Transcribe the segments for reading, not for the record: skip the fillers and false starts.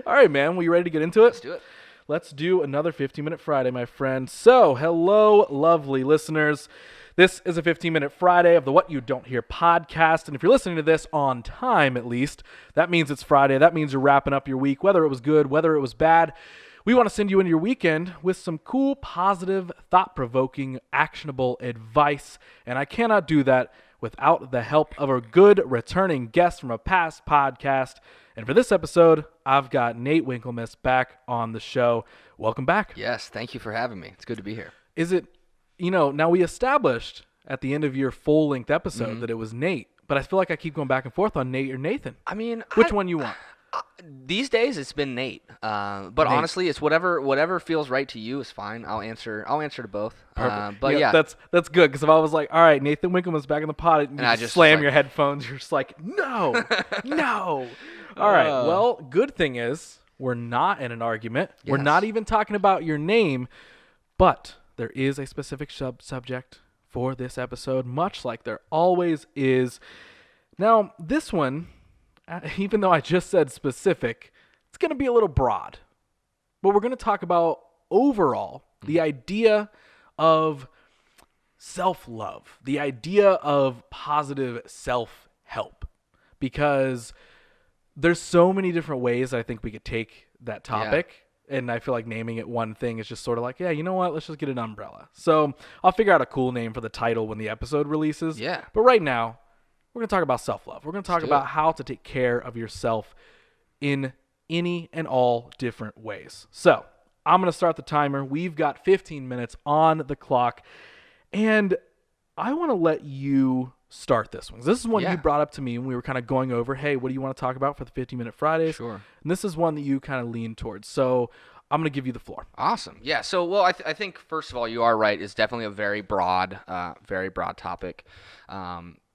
All right, man. Well, you ready to get into it? Let's do it. Let's do another 15-minute Friday, my friend. So, hello, lovely listeners. This is a 15-minute Friday of the What You Don't Hear podcast. And if you're listening to this on time, at least, that means it's Friday. That means you're wrapping up your week, whether it was good, whether it was bad. We want to send you into your weekend with some cool, positive, thought-provoking, actionable advice. And I cannot do that without the help of a good returning guest from a past podcast. And for this episode, I've got Nate Winkelmes back on the show. Welcome back. Yes, thank you for having me. It's good to be here. Is it, now we established at the end of your full-length episode that it was Nate, but I feel like I keep going back and forth on Nate or Nathan. I mean, Which one you want? These days it's been Nate, but Nate. honestly, it's whatever feels right to you is fine. I'll answer to both. Perfect. But yeah, that's good, because if I was like, all right, Nathan Winkelmes back in the pod, and I you just slam was your like- headphones, you're just like, no, no. All right, well, good thing is we're not in an argument. We're Yes. not even talking about your name, but there is a specific subject for this episode, much like there always is. Now, this one, even though I just said specific, it's going to be a little broad. But we're going to talk about overall the idea of self-love, the idea of positive self-help, because there's so many different ways I think we could take that topic. And I feel like naming it one thing is just sort of like, yeah, you know what? Let's just get an umbrella. So I'll figure out a cool name for the title when the episode releases. Yeah. But right now, we're going to talk about self-love. We're going to talk do about it. how to take care of yourself in any and all different ways. So I'm going to start the timer. We've got 15 minutes on the clock. And I want to let you start this one. This is one Yeah. you brought up to me when we were kind of going over, hey, what do you want to talk about for the 15-minute Fridays? Sure. And this is one that you kind of lean towards. So I'm going to give you the floor. Awesome. Yeah. So, well, I think first of all, you are right. It's definitely a very broad topic.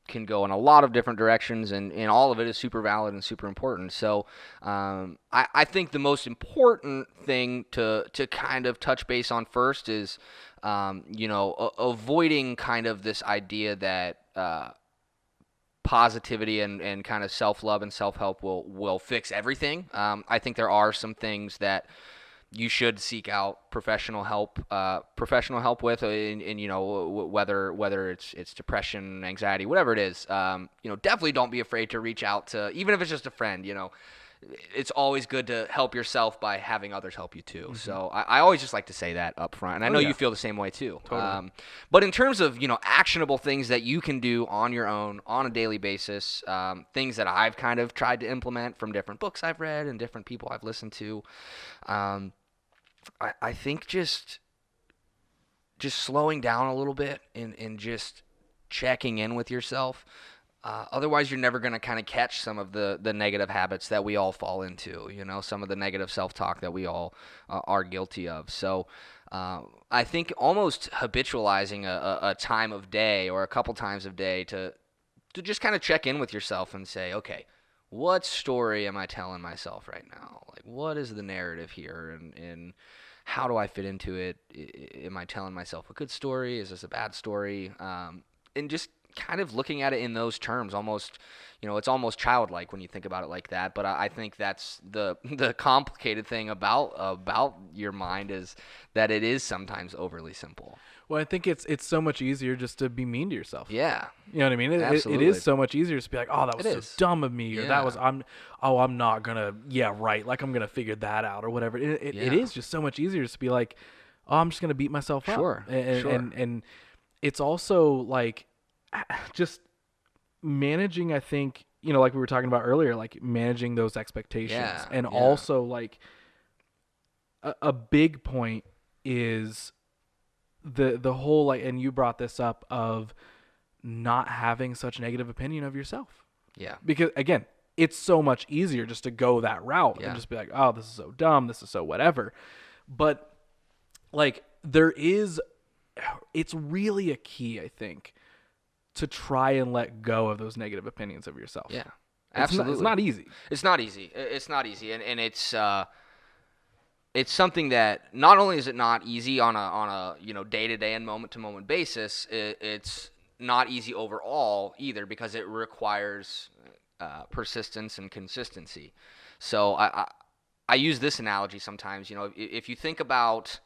Can go in a lot of different directions, and all of it is super valid and super important. So I think the most important thing to kind of touch base on first is, avoiding kind of this idea that positivity and kind of self-love and self-help will fix everything. I think there are some things that you should seek out professional help with, whether it's depression, anxiety, whatever it is. Definitely don't be afraid to reach out to, even if it's just a friend. It's always good to help yourself by having others help you too. So I always just like to say that up front, and I know you feel the same way too. Totally. But in terms of actionable things that you can do on your own on a daily basis, things that I've kind of tried to implement from different books I've read and different people I've listened to. I think just slowing down a little bit and just checking in with yourself. Otherwise, you're never going to kind of catch some of the negative habits that we all fall into, some of the negative self-talk that we all are guilty of. So I think almost habitualizing a time of day or a couple times of day to just kind of check in with yourself and say, okay, what story am I telling myself right now? Like, what is the narrative here, and how do I fit into it? Am I telling myself a good story? Is this a bad story? And just kind of looking at it in those terms, almost, it's almost childlike when you think about it like that. But I think that's the complicated thing about your mind, is that it is sometimes overly simple. Well, I think it's so much easier just to be mean to yourself. Yeah. You know what I mean? It Absolutely. is so much easier to be like, oh, that was It so is. dumb of me, or Yeah. that was I'm not gonna, right, like I'm gonna figure that out or whatever. It Yeah. is just so much easier just to be like, oh, I'm just gonna beat myself up. Sure, And, sure. and it's also like just managing. I think like we were talking about earlier, like managing those expectations, Yeah, and yeah. also like a big point is the whole, like, and you brought this up, of not having such negative opinion of yourself. Yeah. Because again, it's so much easier just to go that route Yeah. and just be like, oh, this is so dumb, this is so whatever. But like it's really a key, I think, to try and let go of those negative opinions of yourself. Yeah. It's Absolutely. not easy. It's not easy. And it's something that not only is it not easy on a day-to-day and moment-to-moment basis, it's not easy overall either, because it requires persistence and consistency. So I use this analogy sometimes. If you think about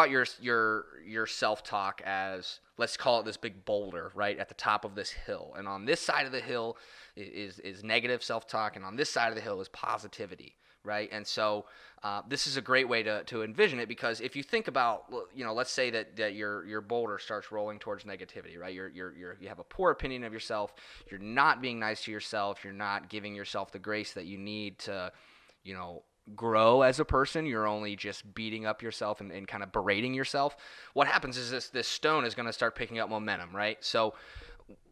your self-talk as, let's call it this big boulder, right, at the top of this hill. And on this side of the hill is negative self-talk, and on this side of the hill is positivity, right? And so this is a great way to envision it, because if you think about, let's say that your boulder starts rolling towards negativity, right? You have a poor opinion of yourself. You're not being nice to yourself. You're not giving yourself the grace that you need to, grow as a person. You're only just beating up yourself and kind of berating yourself. What happens is this stone is going to start picking up momentum, right? So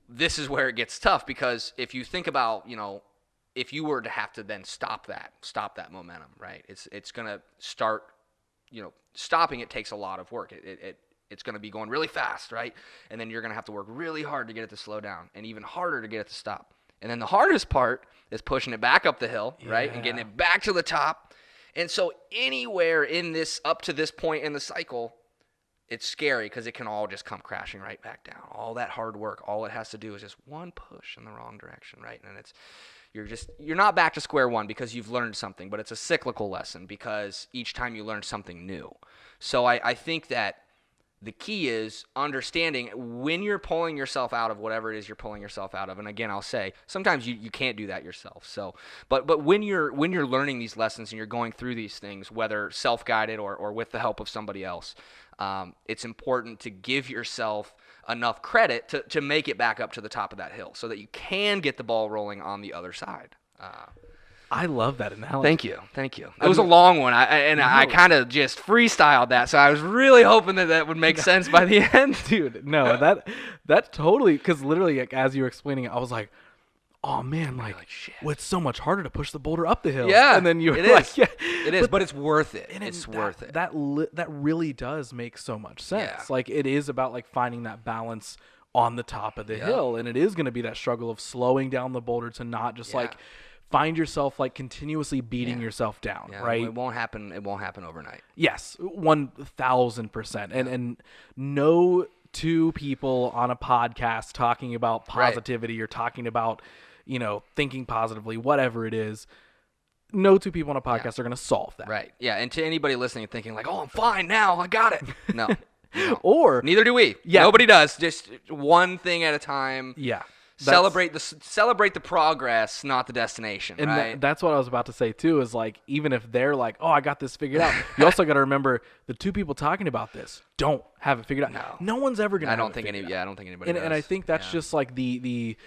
this is where it gets tough, because if you think about, if you were to have to then stop that momentum, right? It's going to start, stopping it takes a lot of work. It's going to be going really fast, right? And then you're going to have to work really hard to get it to slow down, and even harder to get it to stop. And then the hardest part is pushing it back up the hill, right? And getting it back to the top. And so anywhere in this, up to this point in the cycle, it's scary, because it can all just come crashing right back down. All that hard work, all it has to do is just one push in the wrong direction, right? And you're not back to square one because you've learned something, but it's a cyclical lesson, because each time you learn something new. So I think that the key is understanding when you're pulling yourself out of whatever it is you're pulling yourself out of. And again, I'll say sometimes you can't do that yourself. So, but when you're learning these lessons and you're going through these things, whether self-guided or with the help of somebody else, it's important to give yourself enough credit to make it back up to the top of that hill, so that you can get the ball rolling on the other side. I love that analogy. Thank you. It was a long one, I kind of just freestyled that, so I was really hoping that would make sense by the end. Dude, no, that totally, because literally, like, as you were explaining it, I was like, oh man, like, well, it's so much harder to push the boulder up the hill. Yeah, and then you it were like, is. yeah. It is, but it's worth it. It's worth it. That really does make so much sense. Yeah. Like, it is about like finding that balance on the top of the hill, and it is going to be that struggle of slowing down the boulder to not just like find yourself like continuously beating yourself down, right? It won't happen overnight. Yes, 1,000%. And no two people on a podcast talking about positivity or talking about, thinking positively, whatever it is, no two people on a podcast are going to solve that. Right. Yeah. And to anybody listening and thinking like, oh, I'm fine now, I got it. No. Or neither do we. Yeah. Nobody does. Just one thing at a time. Yeah. Celebrate the progress, not the destination. And right? That's what I was about to say too. Is like, even if they're like, "Oh, I got this figured out," you also got to remember the two people talking about this don't have it figured out. No one's ever gonna. I don't think anybody. Does. And I think that's just like the.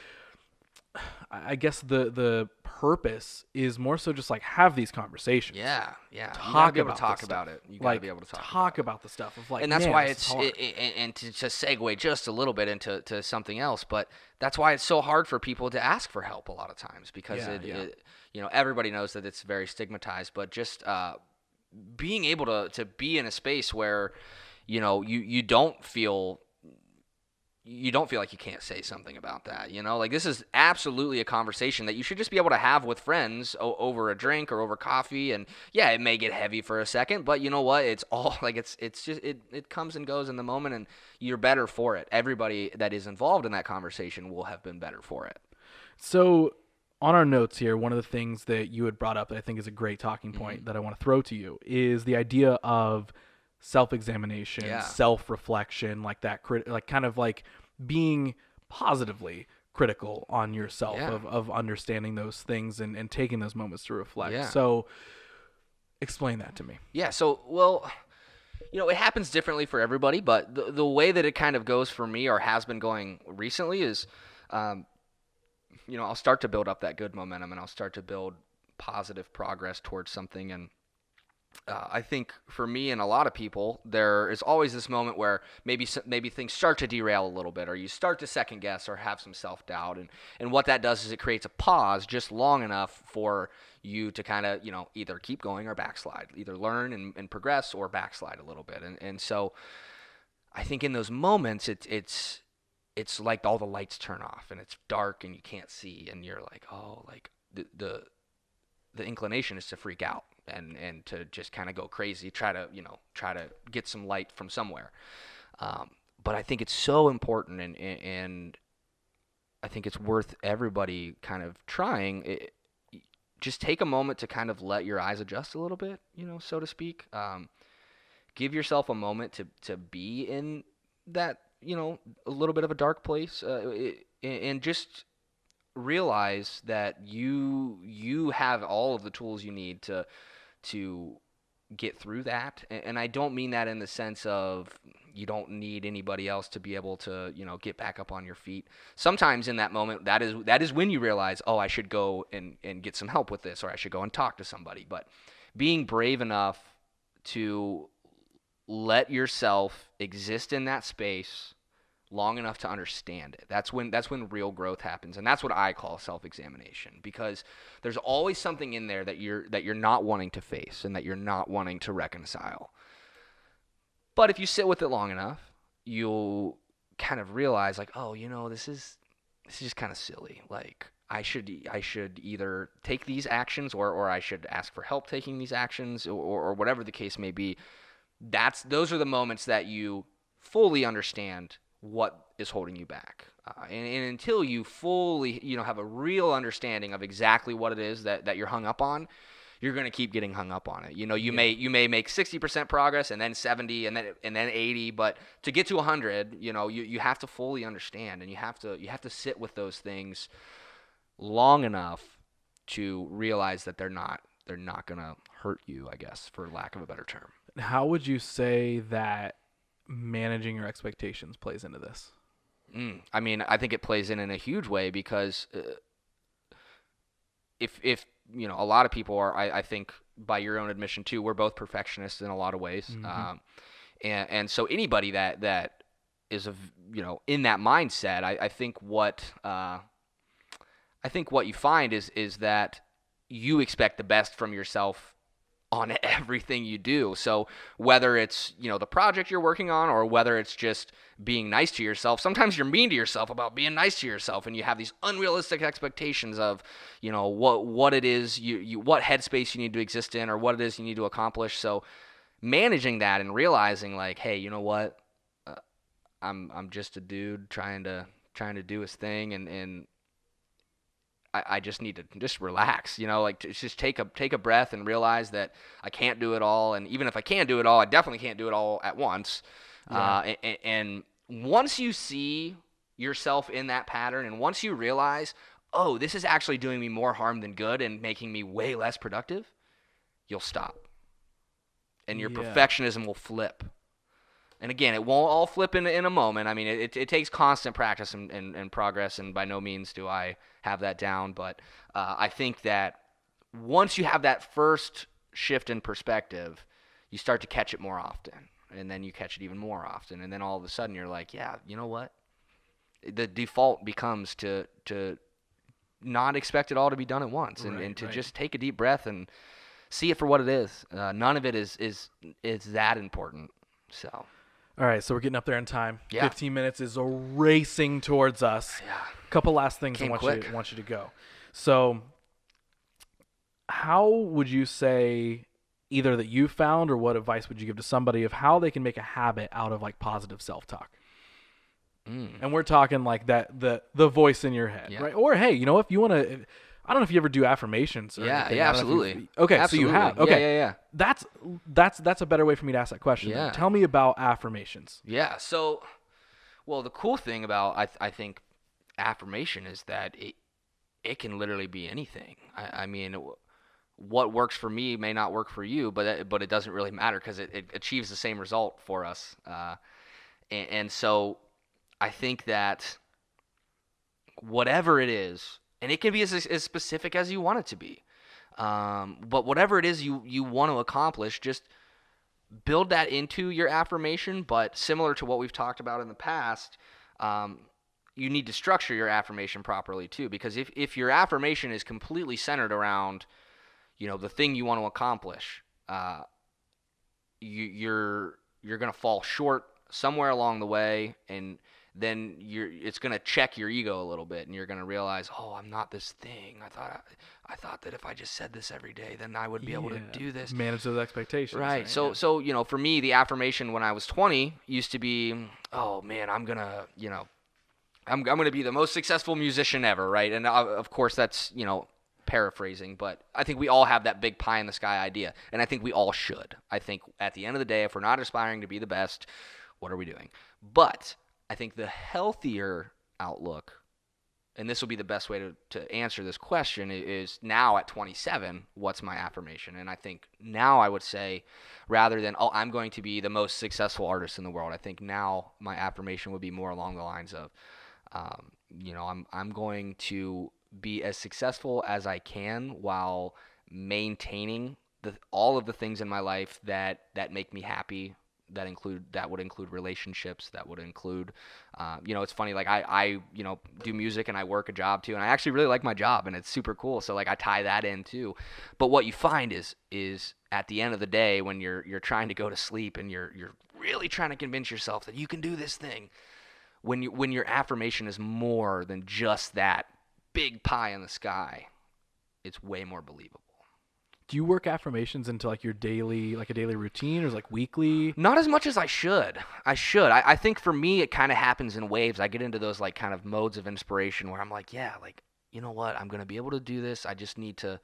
I guess the purpose is more so just like have these conversations. Yeah. Talk about it. You gotta be able to talk about the stuff of like, and that's why it's hard. And to segue just a little bit into something else, but that's why it's so hard for people to ask for help a lot of times, because everybody knows that it's very stigmatized, but just being able to be in a space where you don't feel like you can't say something about that, like this is absolutely a conversation that you should just be able to have with friends over a drink or over coffee. And yeah, it may get heavy for a second, but you know what? It's all like, it's just, it comes and goes in the moment, and you're better for it. Everybody that is involved in that conversation will have been better for it. So on our notes here, one of the things that you had brought up that I think is a great talking point that I want to throw to you is the idea of self-examination, self-reflection, like that, like kind of like being positively critical on yourself, of understanding those things and taking those moments to reflect. Yeah. So explain that to me. Yeah. So, well, it happens differently for everybody, but the way that it kind of goes for me, or has been going recently, is, I'll start to build up that good momentum, and I'll start to build positive progress towards something. And I think for me and a lot of people, there is always this moment where maybe things start to derail a little bit, or you start to second guess or have some self-doubt. And what that does is it creates a pause just long enough for you to kind of, either keep going or backslide, either learn and progress or backslide a little bit. And so I think in those moments, it's like all the lights turn off and it's dark and you can't see, and you're like, oh, like the inclination is to freak out. And to just kind of go crazy, try to get some light from somewhere. But I think it's so important, and I think it's worth everybody kind of trying just take a moment to kind of let your eyes adjust a little bit, so to speak. Give yourself a moment to be in that, a little bit of a dark place, and just realize that you have all of the tools you need to get through that. And I don't mean that in the sense of you don't need anybody else to be able to, get back up on your feet. Sometimes in that moment, that is when you realize, oh, I should go and get some help with this, or I should go and talk to somebody. But being brave enough to let yourself exist in that space long enough to understand it. That's when real growth happens, and that's what I call self-examination, because there's always something in there that you're not wanting to face and that you're not wanting to reconcile. But if you sit with it long enough, you'll kind of realize, like, oh, this is just kind of silly. Like, I should either take these actions or I should ask for help taking these actions, or whatever the case may be. Those are the moments that you fully understand what is holding you back. And until you fully, have a real understanding of exactly what it is that you're hung up on, you're going to keep getting hung up on it. You may make 60% progress, and then 70, and then 80, but to get to 100, you have to fully understand, and you have to sit with those things long enough to realize that they're not going to hurt you, I guess, for lack of a better term. How would you say that managing your expectations plays into this? I mean, I think it plays in a huge way, because if a lot of people are, I think by your own admission too, we're both perfectionists in a lot of ways. Mm-hmm. And so anybody that is in that mindset, I think what you find is that you expect the best from yourself on everything you do. So whether it's, the project you're working on, or whether it's just being nice to yourself, sometimes you're mean to yourself about being nice to yourself, and you have these unrealistic expectations of, what it is what headspace you need to exist in, or what it is you need to accomplish. So managing that and realizing, like, hey, you know what? I'm just a dude trying to do his thing, and I just need to just relax, just take a breath and realize that I can't do it all. And even if I can do it all, I definitely can't do it all at once. Yeah. And once you see yourself in that pattern, and once you realize, oh, this is actually doing me more harm than good and making me way less productive, you'll stop. And your perfectionism will flip. And again, it won't all flip in a moment. I mean, it takes constant practice and progress, and by no means do I have that down. But I think that once you have that first shift in perspective, you start to catch it more often, and then you catch it even more often, and then all of a sudden you're like, yeah, you know what? The default becomes to not expect it all to be done at once, and to just take a deep breath and see it for what it is. None of it is that important. So. All right, so we're getting up there in time. Yeah. 15 minutes is racing towards us. Yeah. A couple last things I want you to go. So how would you say, either that you found, or what advice would you give to somebody of how they can make a habit out of, like, positive self-talk? And we're talking like that, the voice in your head, right? Or, hey, if you want to, I don't know if you ever do affirmations or anything. Yeah, absolutely. Okay, absolutely. So you have. Okay. Yeah. That's a better way for me to ask that question. Yeah. Tell me about affirmations. Yeah. So, well, the cool thing about I think affirmation is that it can literally be anything. I mean, what works for me may not work for you, but it doesn't really matter, because it achieves the same result for us. And so I think that whatever it is, and it can be as specific as you want it to be, but whatever it is you want to accomplish, just build that into your affirmation. But similar to what we've talked about in the past, you need to structure your affirmation properly too, because if your affirmation is completely centered around, the thing you want to accomplish, you're going to fall short somewhere along the way, and then it's going to check your ego a little bit, and you're going to realize, oh, I'm not this thing. I thought that if I just said this every day, then I would be able to do this. Manage those expectations. Right. So for me, the affirmation when I was 20 used to be, oh man, I'm going to be the most successful musician ever, right? And of course that's, paraphrasing, but I think we all have that big pie in the sky idea, and I think we all should. I think at the end of the day, if we're not aspiring to be the best, what are we doing? But I think the healthier outlook, and this will be the best way to answer this question, is now at 27, what's my affirmation? And I think now I would say, rather than, oh, I'm going to be the most successful artist in the world, I think now my affirmation would be more along the lines of, I'm going to be as successful as I can while maintaining all of the things in my life that make me happy. That would include relationships. That would include, it's funny. Like I do music and I work a job too, and I actually really like my job, and it's super cool. So like I tie that in too. But what you find is at the end of the day, when you're trying to go to sleep and you're really trying to convince yourself that you can do this thing, when your affirmation is more than just that big pie in the sky, it's way more believable. Do you work affirmations into like your daily, like a daily routine, or is it like weekly? Not as much as I should. I think for me, it kind of happens in waves. I get into those like kind of modes of inspiration where I'm like, yeah, like, you know what? I'm going to be able to do this. I just need to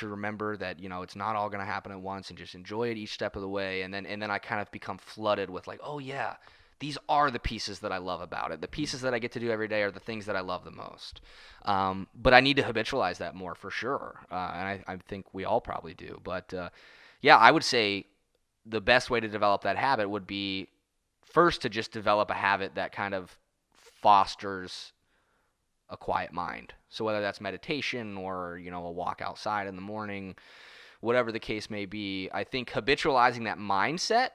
remember that, it's not all going to happen at once, and just enjoy it each step of the way. And then I kind of become flooded with like, oh yeah, these are the pieces that I love about it. The pieces that I get to do every day are the things that I love the most. But I need to habitualize that more for sure. And I think we all probably do. But I would say the best way to develop that habit would be first to just develop a habit that kind of fosters a quiet mind. So whether that's meditation or, a walk outside in the morning, whatever the case may be, I think habitualizing that mindset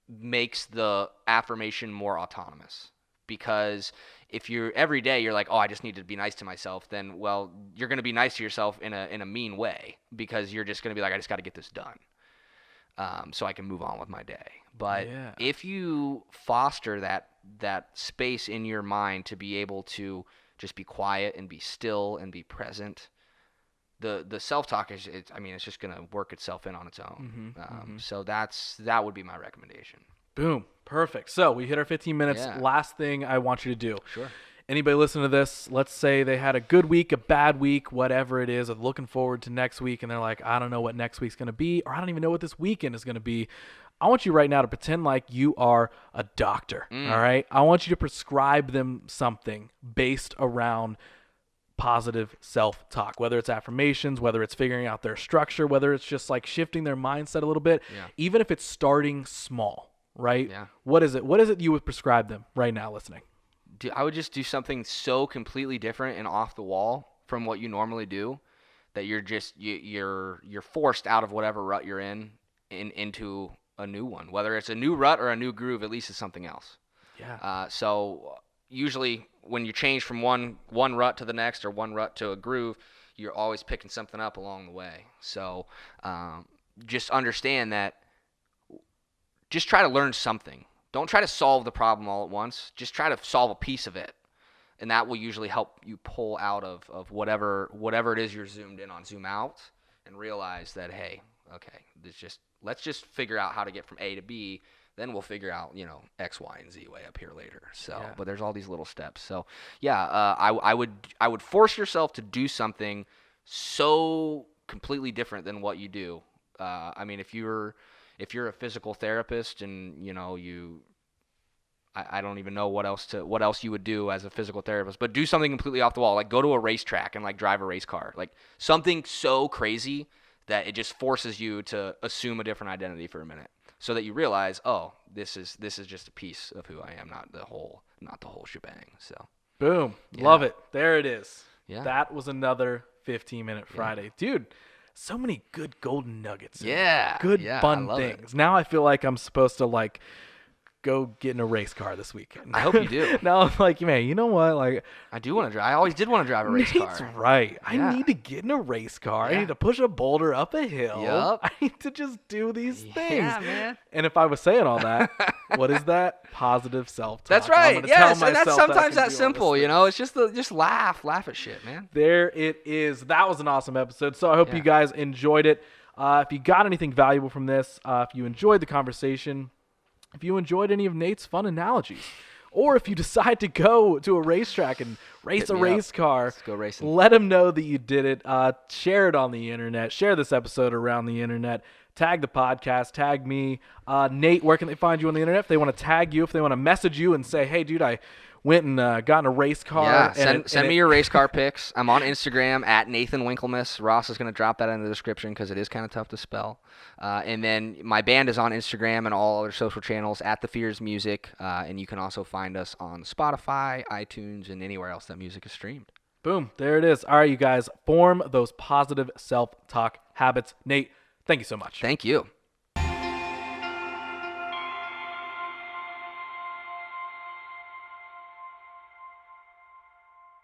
makes the affirmation more autonomous. Because if you're every day you're like, oh, I just need to be nice to myself, then well, you're going to be nice to yourself in a mean way, because you're just going to be like, I just got to get this done, so I can move on with my day. But if you foster that space in your mind to be able to just be quiet and be still and be present, the self-talk is, it's just going to work itself in on its own. So that would be my recommendation. Boom. Perfect. So we hit our 15 minutes. Yeah. Last thing I want you to do. Sure. Anybody listening to this, let's say they had a good week, a bad week, whatever it is, of looking forward to next week, and they're like, I don't know what next week's going to be, or I don't even know what this weekend is going to be. I want you right now to pretend like you are a doctor, all right? I want you to prescribe them something based around positive self-talk, whether it's affirmations, whether it's figuring out their structure, whether it's just like shifting their mindset a little bit, even if it's starting small, right? Yeah. What is it you would prescribe them right now listening? I would just do something so completely different and off the wall from what you normally do that you're forced out of whatever rut you're into a new one. Whether it's a new rut or a new groove, at least it's something else. Yeah. So usually when you change from one rut to the next, or one rut to a groove, you're always picking something up along the way. So just understand that. Just try to learn something. Don't try to solve the problem all at once. Just try to solve a piece of it. And that will usually help you pull out of whatever it is you're zoomed in on. Zoom out and realize that, hey, okay, let's just figure out how to get from A to B. Then we'll figure out, X, Y, and Z way up here later. So, but there's all these little steps. So, I would force yourself to do something so completely different than what you do. If you're a physical therapist and I don't even know what else you would do as a physical therapist, but do something completely off the wall, like go to a racetrack and like drive a race car, like something so crazy that it just forces you to assume a different identity for a minute, so that you realize, oh, this is just a piece of who I am, not the whole shebang. So boom, love it. There it is. Yeah, that was another 15-minute Friday, dude. So many good golden nuggets. Good fun things. Now I feel like I'm supposed to like go get in a race car this weekend. I hope you do. Now I'm like, man, you know what? Like, I do want to drive. I always did want to drive a race car. That's right. Yeah. I need to get in a race car. I need to push a boulder up a hill. Yep. I need to just do these things. Yeah, man. And if I was saying all that, what is that? Positive self-talk. That's right. Yes, and that's sometimes that simple. It's just laugh at shit, man. There it is. That was an awesome episode. So I hope you guys enjoyed it. If you got anything valuable from this, if you enjoyed the conversation, if you enjoyed any of Nate's fun analogies, Or if you decide to go to a racetrack and race Hit a me race up. car, Let's go racing. let them know that you did it. Share it on the internet. Share this episode around the internet. Tag the podcast. Tag me. Nate, where can they find you on the internet? If they want to tag you, if they want to message you and say, hey, dude, I went and got in a race car. Yeah, send me your race car pics. I'm on Instagram at Nathan Winkelmes. Ross is going to drop that in the description because it is kind of tough to spell. And then my band is on Instagram and all other social channels at The Fears Music. And you can also find us on Spotify, iTunes, and anywhere else that music is streamed. Boom. There it is. All right, you guys, form those positive self-talk habits. Nate, thank you so much. Thank you.